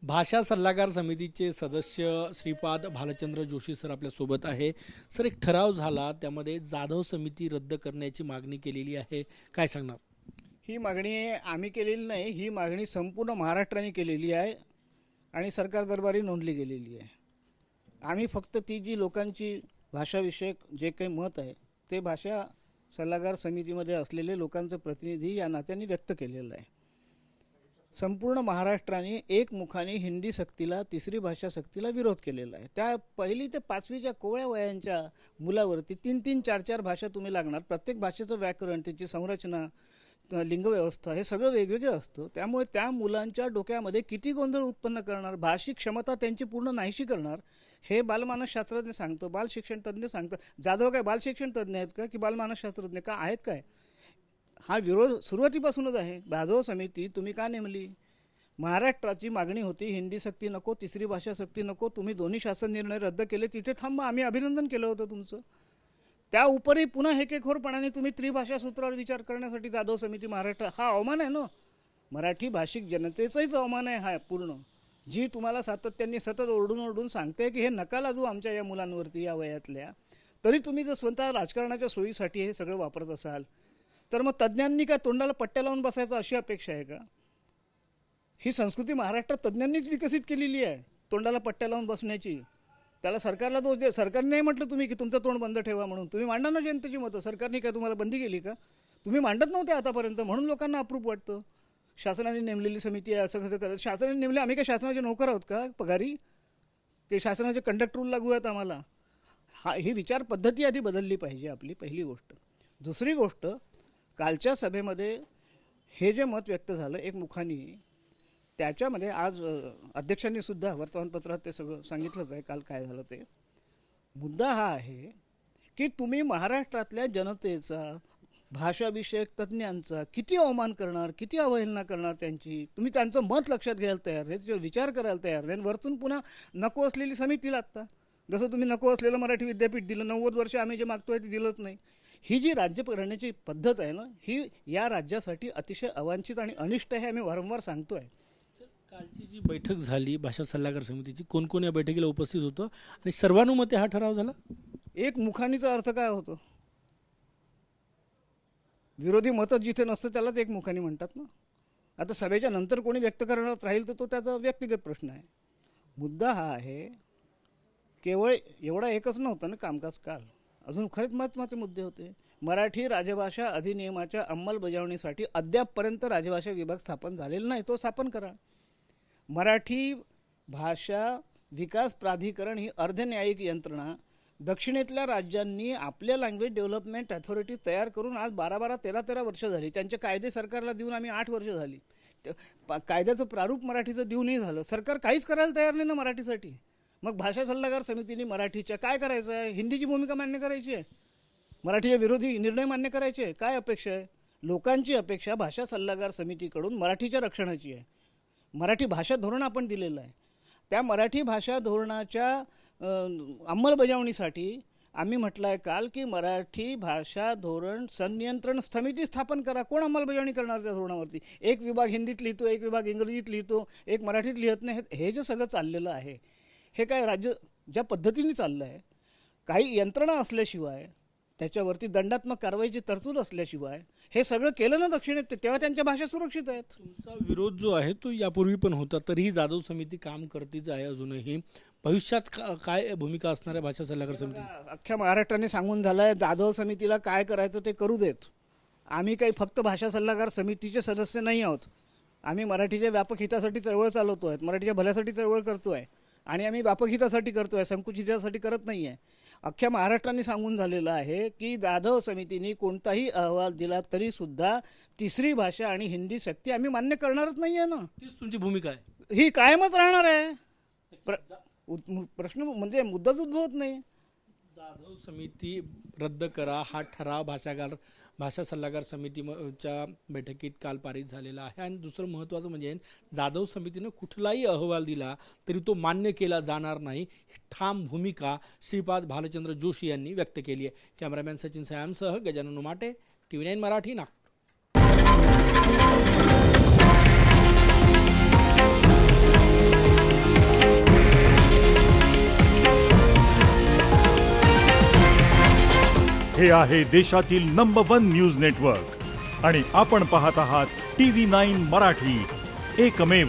भाषा सल्लागार समितीचे सदस्य श्रीपाद भालचंद्र जोशी सर आपल्यासोबत आहे. सर, एक ठराव झाला, त्यामध्ये जाधव समिती रद्द करण्याची मागणी केलेली आहे, काय सांगणार? ही मागणी आम्ही केलेली नाही, ही मागणी संपूर्ण महाराष्ट्राने केलेली आहे आणि सरकार दरबारी नोंदली गेलेली आहे. आम्ही फक्त ती जी लोकांची भाषाविषयक जे काही मत आहे ते भाषा सल्लागार समितीमध्ये असलेले लोकांचे प्रतिनिधी या नात्याने व्यक्त केलेलं आहे. संपूर्ण महाराष्ट्राने एकमुखाने हिंदी सक्तीला, तिसरी भाषा सक्तीला विरोध केलेला आहे. त्या पहिली ते पाचवीच्या कोवळ्या वयांच्या मुलावरती 3-3, 4-4 भाषा तुम्ही लागणार. प्रत्येक भाषेचं व्याकरण, त्याची संरचना, लिंगव्यवस्था हे सगळं वेगवेगळं असतं. त्यामुळे त्या मुलांच्या डोक्यामध्ये किती गोंधळ उत्पन्न करणार, भाषिक क्षमता त्यांची पूर्ण नाहीशी करणार, हे बालमानसशास्त्रज्ञ सांगतं, बालशिक्षण तज्ज्ञ सांगतं. जाधव काय बालशिक्षण तज्ज्ञ आहेत का, की बालमानसशास्त्रज्ञ का आहेत काय? हा विरोध सुरुवातीपासूनच आहे. जाधव समिती तुम्ही का नेमली? महाराष्ट्राची मागणी होती हिंदी सक्ती नको, तिसरी भाषा सक्ती नको, तुम्ही दोन्ही शासन निर्णय रद्द केले, तिथे थांबा, आम्ही अभिनंदन केलं होतं तुमचं. त्या उपरी पुन्हा हेकेखोरपणाने तुम्ही त्रिभाषा सूत्रावर विचार करण्यासाठी जाधव समिती महाराष्ट्र, हा अवमान आहे ना, मराठी भाषिक जनतेचाच अवमान आहे हा पूर्ण. जी तुम्हाला सातत्याने सतत ओरडून सांगते की हे नका लादू आमच्या या मुलांवरती या वयातल्या, तरी तुम्ही जर स्वतः राजकारणाच्या सोयीसाठी हे सगळं वापरत असाल तर मग तज्ज्ञांनी काय तोंडाला पट्ट्या लावून बसायचं अशी अपेक्षा आहे का? ही संस्कृती महाराष्ट्रात तज्ज्ञांनीच विकसित केलेली आहे, तोंडाला पट्ट्या लावून बसण्याची. त्याला सरकारला दोष दे. सरकारने नाही म्हटलं तुम्ही की तुमचं तोंड बंद ठेवा म्हणून. तुम्ही मांडा ना जनतेची मतं. सरकारने काय तुम्हाला बंदी केली का? तुम्ही मांडत नव्हते आतापर्यंत, म्हणून लोकांना अप्रूप वाटतं. शासनाने नेमलेली समिती आहे असं कसं करत? शासनाने नेमले, आम्ही काय शासनाचे नोकर आहोत का पगारी, की शासनाचे कंडक्ट रूल लागू आहेत आम्हाला? ही विचार पद्धती आधी बदलली पाहिजे आपली, पहिली गोष्ट. दुसरी गोष्ट, कालच्या सभेमध्ये हे जे मत व्यक्त झालं एकमुखानी, त्याच्यामध्ये आज अध्यक्षांनी सुद्धा वर्तमानपत्रात ते सगळं सांगितलंच आहे काल काय झालं ते. मुद्दा हा आहे की तुम्ही महाराष्ट्रातल्या जनतेचा, भाषाविषयक तज्ज्ञांचा किती अवमान करणार, किती अवहेलना करणार त्यांची. तुम्ही त्यांचं मत लक्षात घ्यायला तयार नाही, त्याच्यावर विचार करायला तयार नाही. वरतून पुन्हा नको असलेली समिती लागता. जसं तुम्ही नको असलेलं मराठी विद्यापीठ दिलं, 90 वर्ष आम्ही जे मागतोय ते दिलंच नाही. ही जी राज्य करण्याची पद्धत आहे ना, ही या राज्यासाठी अतिशय अवांछित आणि अनिष्ट आहे, आम्ही वारंवार सांगतो आहे. कालची जी बैठक झाली भाषा सल्लागार समितीची, कोण कोण या बैठकीला उपस्थित होतं आणि सर्वानुमते हा ठराव झाला? एकमुखानीचा अर्थ काय होतो? विरोधी मतच जिथे नसतं त्यालाच एकमुखानी म्हणतात ना. आता सभेच्या नंतर कोणी व्यक्त करण्यात राहील तर तो त्याचा व्यक्तिगत प्रश्न आहे. मुद्दा हा आहे, केवळ एवढा एकच नव्हता ना कामकाज काल, अजून खरेच महत्त्वाचे मुद्दे होते. मराठी राजभाषा अधिनियमाच्या अंमलबजावणीसाठी अद्यापपर्यंत राजभाषा विभाग स्थापन झालेला नाही, तो स्थापन करा. मराठी भाषा विकास प्राधिकरण ही अर्धन्यायिक यंत्रणा दक्षिणेतल्या राज्यांनी आपल्या लँग्वेज डेव्हलपमेंट अथॉरिटी तयार करून आज 12-12, 13-13 वर्ष झाली. त्यांचे कायदे सरकारला देऊन आम्ही 8 वर्ष झाली. कायद्याचं प्रारूप मराठीचं देऊनही झालं. सरकार काहीच करायला तयार नाही ना मराठीसाठी. मग भाषा सल्लागार समितीने मराठीच्या काय करायचं आहे? हिंदीची भूमिका मान्य करायची आहे, मराठीच्या विरोधी निर्णय मान्य करायचे आहे. काय अपेक्षा आहे? लोकांची अपेक्षा भाषा सल्लागार समितीकडून मराठीच्या रक्षणाची आहे. मराठी भाषा धोरण आपण दिलेलं आहे. त्या मराठी भाषा धोरणाच्या अंमलबजावणीसाठी आम्ही म्हटलं आहे काल की मराठी भाषा धोरण संनियंत्रण समिती स्थापन करा. कोण अंमलबजावणी करणार त्या धोरणावरती? एक विभाग हिंदीत लिहितो, एक विभाग इंग्रजीत लिहितो, एक मराठीत लिहत नाही. हे जे सगळं चाललेलं आहे, हे काय राज्य ज्या पद्धतीने चाललं आहे, काही यंत्रणा असल्याशिवाय, त्याच्यावरती दंडात्मक कारवाईची तरतूद असल्याशिवाय हे सगळं केलं ना दक्षिणेत, तेव्हा त्यांच्या भाषा सुरक्षित आहेत. तुमचा विरोध जो आहे तो यापूर्वी पण होता, तरीही जाधव समिती काम करतीच आहे अजूनही. भविष्यात काय भूमिका असणार आहे भाषा सल्लागार समिती? अख्ख्या महाराष्ट्राने सांगून झालं आहे, जाधव समितीला काय करायचं ते करू देत. आम्ही काही फक्त भाषा सल्लागार समितीचे सदस्य नाही आहोत. आम्ही मराठीच्या व्यापक हितासाठी चळवळ चालवतो आहे, मराठीच्या भल्यासाठी चळवळ करतो आहे आणि आम्ही व्यापक हितासाठी करतो आहे, संकुचित हितासाठी करत नाही आहे. अख्ख्या महाराष्ट्राने सांगून झालेलं आहे की जाधव समितीने कोणताही अहवाल दिला तरीसुद्धा तिसरी भाषा आणि हिंदी सक्ती आम्ही मान्य करणारच नाही आहे ना. तीच तुमची भूमिका आहे? ही कायमच राहणार आहे. प्रश्न म्हणजे मुद्दाच उद्भवत नाही. जाधव समिती रद्द करा हा ठराव भाषा सल्लागार समितीच्या बैठकीत काल पारित झालेला आहे. आणि दुसरं महत्त्वाचं म्हणजे जाधव समितीनं कुठलाही अहवाल दिला तरी तो मान्य केला जाणार नाही, ठाम भूमिका श्रीपाद भालचंद्र जोशी यांनी व्यक्त केली आहे. कॅमेरामॅन सचिन सयामसह गजानन उमाटे, TV9 मराठी, नागपूर. हे आहे देशातील नंबर 1 न्यूज नेटवर्क आणि आपण पाहत आहात TV9 मराठी, एकमेव.